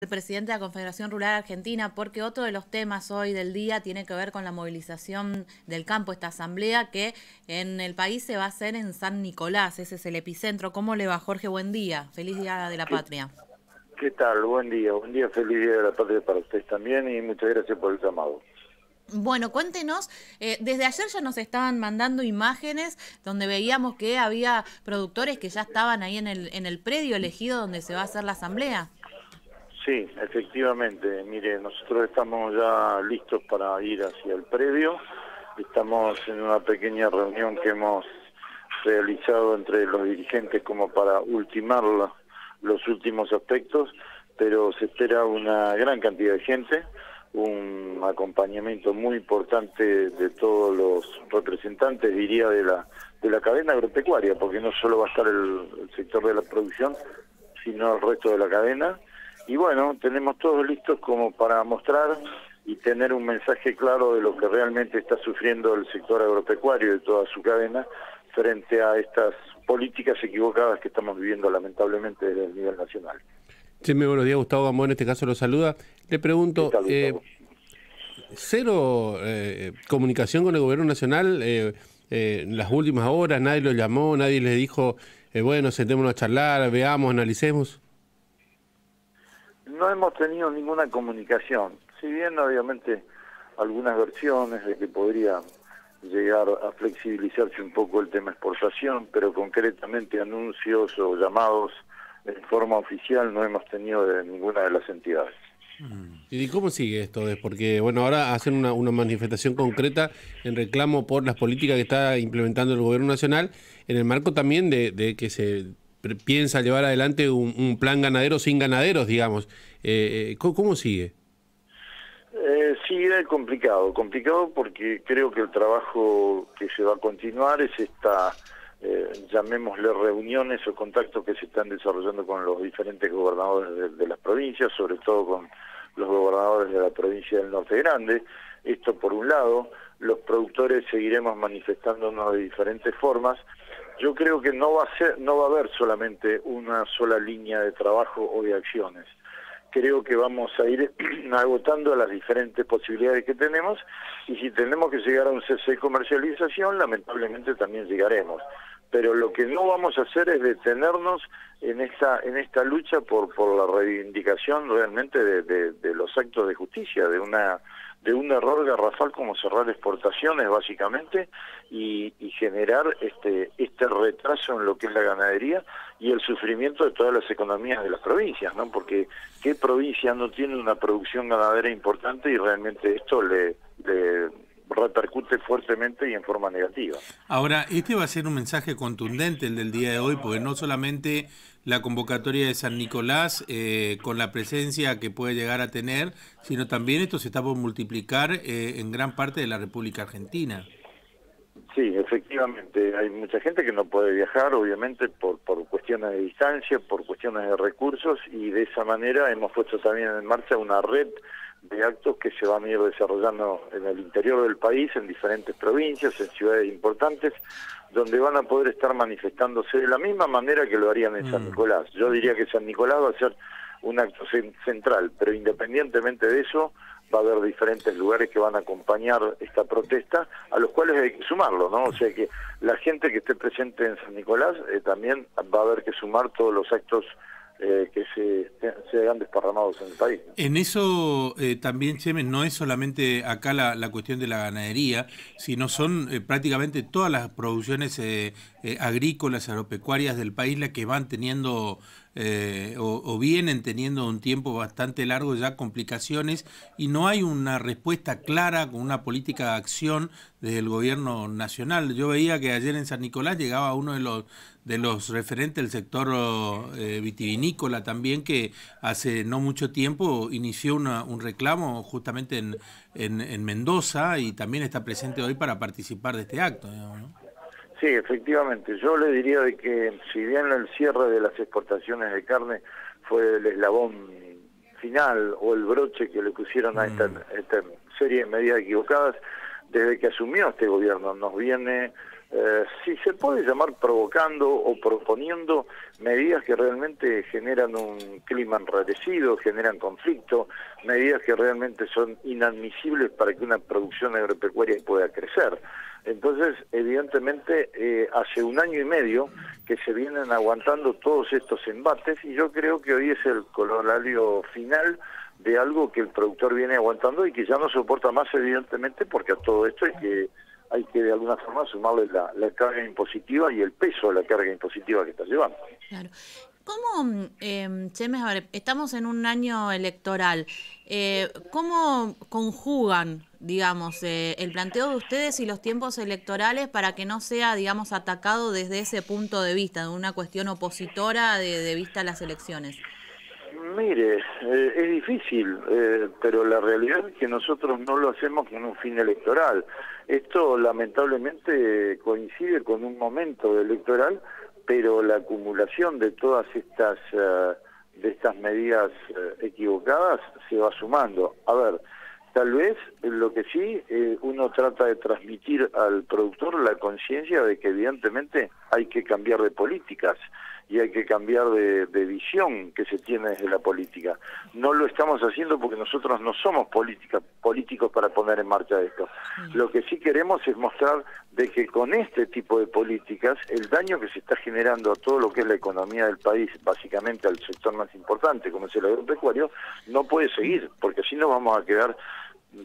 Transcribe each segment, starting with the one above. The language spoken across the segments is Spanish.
El presidente de la Confederación Rural Argentina, porque otro de los temas hoy del día tiene que ver con la movilización del campo, esta asamblea que en el país se va a hacer en San Nicolás, ese es el epicentro. ¿Cómo le va, Jorge? Buen día, feliz Día de la ¿Qué, Patria. qué tal? Buen día, feliz Día de la Patria para ustedes también y muchas gracias por el llamado. Bueno, cuéntenos, desde ayer ya nos estaban mandando imágenes donde veíamos que había productores que ya estaban ahí en el predio elegido donde se va a hacer la asamblea. Sí, efectivamente, mire, nosotros estamos ya listos para ir hacia el predio, estamos en una pequeña reunión que hemos realizado entre los dirigentes como para ultimar los últimos aspectos, pero se espera una gran cantidad de gente, un acompañamiento muy importante de todos los representantes, diría, de la cadena agropecuaria, porque no solo va a estar el sector de la producción, sino el resto de la cadena. Y bueno, tenemos todos listos como para mostrar y tener un mensaje claro de lo que realmente está sufriendo el sector agropecuario y toda su cadena frente a estas políticas equivocadas que estamos viviendo lamentablemente desde el nivel nacional. Sí, muy buenos días, Gustavo Gamboa en este caso lo saluda. Le ¿Qué pregunto, tal, Gustavo? cero comunicación con el gobierno nacional en las últimas horas, nadie lo llamó, nadie le dijo, bueno, sentémonos a charlar, veamos, analicemos. No hemos tenido ninguna comunicación, si bien obviamente algunas versiones de que podría llegar a flexibilizarse un poco el tema exportación, pero concretamente anuncios o llamados en forma oficial no hemos tenido de ninguna de las entidades. ¿Y cómo sigue esto? Porque, bueno, ahora hacen una manifestación concreta en reclamo por las políticas que está implementando el gobierno nacional, en el marco también de que se piensa llevar adelante un plan ganadero sin ganaderos, digamos. ¿Cómo sigue? Sigue complicado porque creo que el trabajo que se va a continuar es esta, llamémosle reuniones o contactos que se están desarrollando con los diferentes gobernadores de las provincias, sobre todo con los gobernadores de la provincia del Norte Grande. Esto por un lado, los productores seguiremos manifestándonos de diferentes formas. Yo creo que no va a haber solamente una sola línea de trabajo o de acciones. Creo que vamos a ir agotando las diferentes posibilidades que tenemos y si tenemos que llegar a un cese de comercialización, lamentablemente también llegaremos. Pero lo que no vamos a hacer es detenernos en esta lucha por la reivindicación realmente de los actos de justicia, de un error garrafal como cerrar exportaciones básicamente y generar este retraso en lo que es la ganadería y el sufrimiento de todas las economías de las provincias, ¿no? Porque ¿qué provincia no tiene una producción ganadera importante y realmente esto le repercute fuertemente y en forma negativa? Ahora, este va a ser un mensaje contundente el del día de hoy, porque no solamente la convocatoria de San Nicolás, con la presencia que puede llegar a tener, sino también esto se está por multiplicar en gran parte de la República Argentina. Sí, efectivamente, hay mucha gente que no puede viajar, obviamente, por cuestiones de distancia, por cuestiones de recursos, y de esa manera hemos puesto también en marcha una red de actos que se van a ir desarrollando en el interior del país, en diferentes provincias, en ciudades importantes, donde van a poder estar manifestándose de la misma manera que lo harían en San Nicolás. Yo diría que San Nicolás va a ser un acto central, pero independientemente de eso, va a haber diferentes lugares que van a acompañar esta protesta, a los cuales hay que sumarlo, ¿no? O sea que la gente que esté presente en San Nicolás también va a haber que sumar todos los actos que se hayan desparramados en el país, ¿no? En eso también, Cheme, no es solamente acá la cuestión de la ganadería, sino son prácticamente todas las producciones agrícolas, agropecuarias del país las que van teniendo o vienen teniendo un tiempo bastante largo ya complicaciones y no hay una respuesta clara con una política de acción del gobierno nacional. Yo veía que ayer en San Nicolás llegaba uno de los referentes del sector vitivinícola también, que hace no mucho tiempo inició un reclamo justamente en Mendoza y también está presente hoy para participar de este acto, digamos, ¿no? Sí, efectivamente. Yo le diría de que si bien el cierre de las exportaciones de carne fue el eslabón final o el broche que le pusieron a esta serie de medidas equivocadas, desde que asumió este gobierno nos viene si se puede llamar provocando o proponiendo medidas que realmente generan un clima enrarecido, generan conflicto, medidas que realmente son inadmisibles para que una producción agropecuaria pueda crecer. Entonces, evidentemente, hace 1 año y medio que se vienen aguantando todos estos embates y yo creo que hoy es el corolario final de algo que el productor viene aguantando y que ya no soporta más, evidentemente, porque a todo esto hay que de alguna forma sumarle la carga impositiva y el peso de la carga impositiva que está llevando. Claro. ¿Cómo, Chemes, a ver, estamos en un año electoral, cómo conjugan, digamos, el planteo de ustedes y los tiempos electorales para que no sea, digamos, atacado desde ese punto de vista, de una cuestión opositora de vista a las elecciones? Mire, es difícil, pero la realidad es que nosotros no lo hacemos con un fin electoral. Esto lamentablemente coincide con un momento electoral, pero la acumulación de todas estas medidas equivocadas se va sumando. A ver, tal vez lo que sí uno trata de transmitir al productor la conciencia de que evidentemente hay que cambiar de políticas y hay que cambiar de visión que se tiene desde la política. No lo estamos haciendo porque nosotros no somos políticos para poner en marcha esto. Lo que sí queremos es mostrar de que con este tipo de políticas el daño que se está generando a todo lo que es la economía del país, básicamente al sector más importante como es el agropecuario, no puede seguir, porque si no vamos a quedar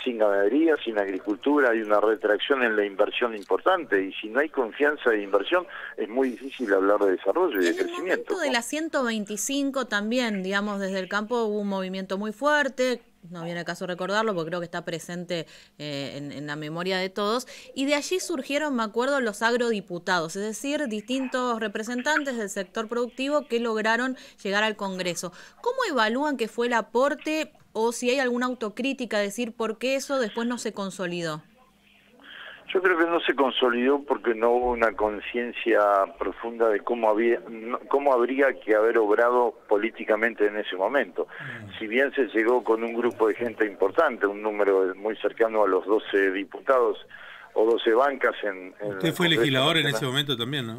sin ganadería, sin agricultura, hay una retracción en la inversión importante y si no hay confianza de inversión es muy difícil hablar de desarrollo y de crecimiento. En el momento de la 125 también, digamos, desde el campo hubo un movimiento muy fuerte, no viene al caso recordarlo porque creo que está presente en la memoria de todos, y de allí surgieron, me acuerdo, los agrodiputados, es decir, distintos representantes del sector productivo que lograron llegar al Congreso. ¿Cómo evalúan que fue el aporte o si hay alguna autocrítica, decir por qué eso después no se consolidó? Yo creo que no se consolidó porque no hubo una conciencia profunda de cómo habría que haber obrado políticamente en ese momento. Si bien se llegó con un grupo de gente importante, un número muy cercano a los 12 diputados o 12 bancas Usted fue legislador en ese momento también, ¿no?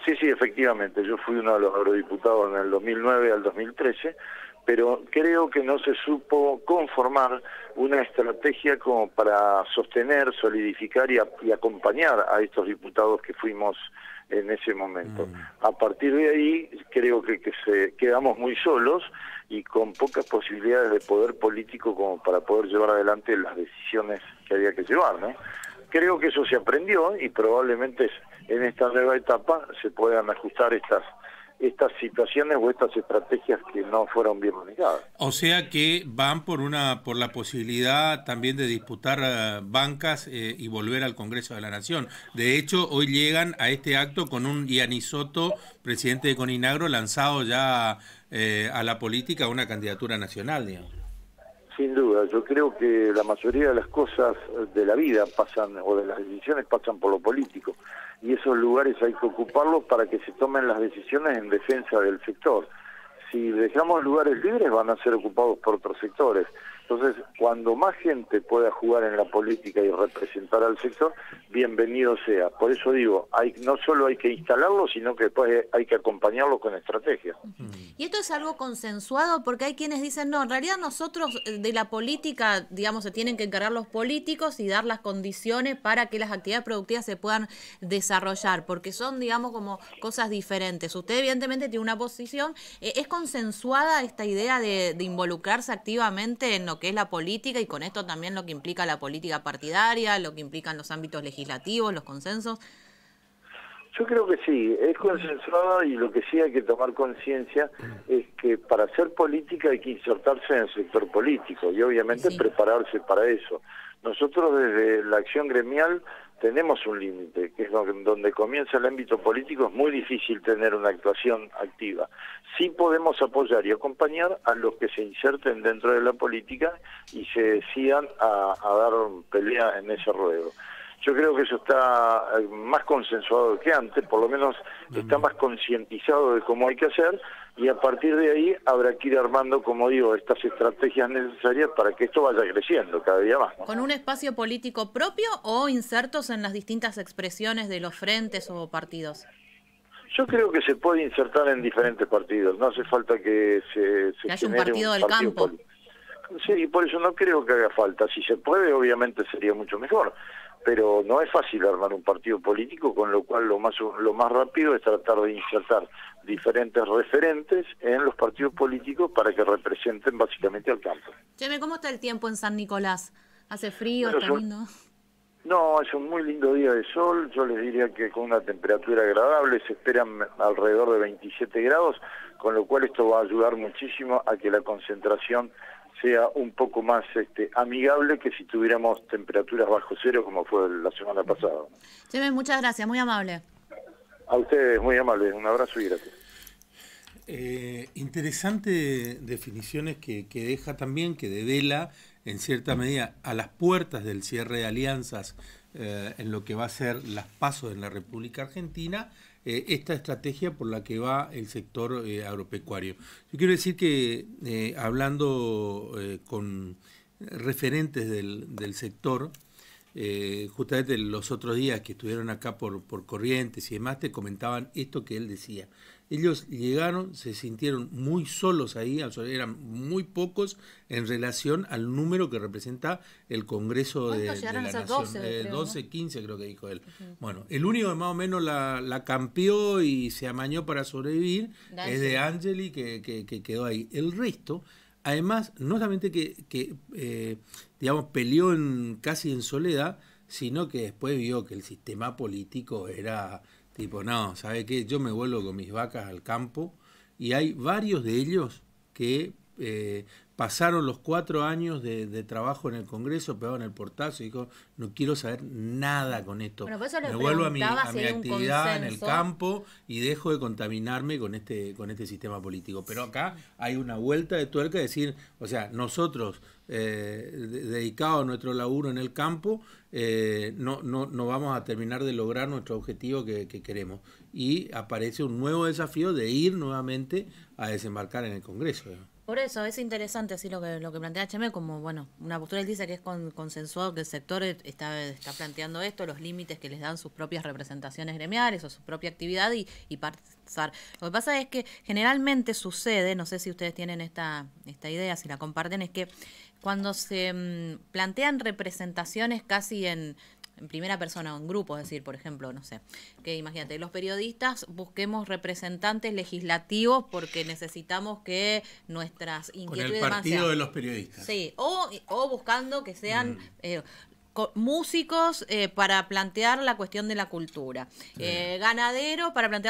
Sí, efectivamente. Yo fui uno de los eurodiputados en el 2009 al 2013, pero creo que no se supo conformar una estrategia como para sostener, solidificar y acompañar a estos diputados que fuimos en ese momento. A partir de ahí creo que quedamos muy solos y con pocas posibilidades de poder político como para poder llevar adelante las decisiones que había que llevar, ¿no? Creo que eso se aprendió y probablemente en esta nueva etapa se puedan ajustar estas situaciones o estas estrategias que no fueron bien manejadas. O sea que van por la posibilidad también de disputar bancas y volver al Congreso de la Nación. De hecho, hoy llegan a este acto con un Gianni Soto, presidente de Coninagro, lanzado ya a la política, a una candidatura nacional, digamos. Sin duda, yo creo que la mayoría de las cosas de la vida pasan, o de las decisiones pasan por lo político, y esos lugares hay que ocuparlos para que se tomen las decisiones en defensa del sector. Si dejamos lugares libres van a ser ocupados por otros sectores. Entonces, cuando más gente pueda jugar en la política y representar al sector, bienvenido sea. Por eso digo, no solo hay que instalarlo, sino que después hay que acompañarlo con estrategias. Y esto es algo consensuado porque hay quienes dicen, no, en realidad nosotros de la política, digamos, se tienen que encargar los políticos y dar las condiciones para que las actividades productivas se puedan desarrollar, porque son, digamos, como cosas diferentes. Usted evidentemente tiene una posición, ¿es consensuada esta idea de involucrarse activamente en lo que es la política y con esto también lo que implica la política partidaria, lo que implican los ámbitos legislativos, los consensos? Yo creo que sí, es consensuada y lo que sí hay que tomar conciencia es que para hacer política hay que insertarse en el sector político y obviamente prepararse para eso. Nosotros desde la acción gremial tenemos un límite, que es donde comienza el ámbito político, es muy difícil tener una actuación activa. Sí podemos apoyar y acompañar a los que se inserten dentro de la política y se decidan a dar pelea en ese ruedo. Yo creo que eso está más consensuado que antes, por lo menos está más concientizado de cómo hay que hacer, y a partir de ahí habrá que ir armando, como digo, estas estrategias necesarias para que esto vaya creciendo cada día más, ¿no? ¿Con un espacio político propio o insertos en las distintas expresiones de los frentes o partidos? Yo creo que se puede insertar en diferentes partidos, no hace falta que se Que haya un genere partido del campo. Sí, y por eso no creo que haga falta. Si se puede, obviamente sería mucho mejor, pero no es fácil armar un partido político, con lo cual lo más rápido es tratar de insertar diferentes referentes en los partidos políticos para que representen básicamente al campo. Cheme, ¿cómo está el tiempo en San Nicolás? ¿Hace frío? Bueno, ¿Está lindo? No, es un muy lindo día de sol, yo les diría que con una temperatura agradable, se esperan alrededor de 27 grados, con lo cual esto va a ayudar muchísimo a que la concentración sea un poco más amigable que si tuviéramos temperaturas bajo cero como fue la semana pasada. Cheme, muchas gracias, muy amable. A ustedes, muy amables, un abrazo y gracias. Interesante definiciones que deja también, que devela en cierta medida a las puertas del cierre de alianzas en lo que va a ser las PASO en la República Argentina, esta estrategia por la que va el sector agropecuario. Yo quiero decir que hablando con referentes del sector, justamente los otros días que estuvieron acá por Corrientes y demás, te comentaban esto que él decía. Ellos llegaron, se sintieron muy solos ahí, eran muy pocos en relación al número que representa el Congreso de la Nación. 12, 12, 15 creo que dijo él. Bueno, el único que más o menos la campeó y se amañó para sobrevivir es de Angeli, que quedó ahí. El resto, además, no solamente que digamos, peleó casi en soledad, sino que después vio que el sistema político era tipo, no, ¿sabe qué? Yo me vuelvo con mis vacas al campo, y hay varios de ellos que pasaron los 4 años de trabajo en el Congreso, pegaron el portazo y dijo, no quiero saber nada con esto. Bueno, por eso me vuelvo a mi si actividad en el campo y dejo de contaminarme con este sistema político. Pero acá hay una vuelta de tuerca, de decir, o sea, nosotros dedicados a nuestro laburo en el campo, no vamos a terminar de lograr nuestro objetivo que queremos. Y aparece un nuevo desafío de ir nuevamente a desembarcar en el Congreso. Por eso es interesante así lo que plantea Cheme, como bueno, una postura. Él dice que es consensuado, que el sector está planteando esto, los límites que les dan sus propias representaciones gremiales o su propia actividad y pasar. Lo que pasa es que generalmente sucede, no sé si ustedes tienen esta idea, si la comparten, es que cuando se plantean representaciones casi en primera persona o en grupo, es decir, por ejemplo, no sé, que imagínate, los periodistas busquemos representantes legislativos porque necesitamos que nuestras inquietudes... Con el partido de los periodistas. Sí, o buscando que sean... músicos para plantear la cuestión de la cultura, ganaderos para plantear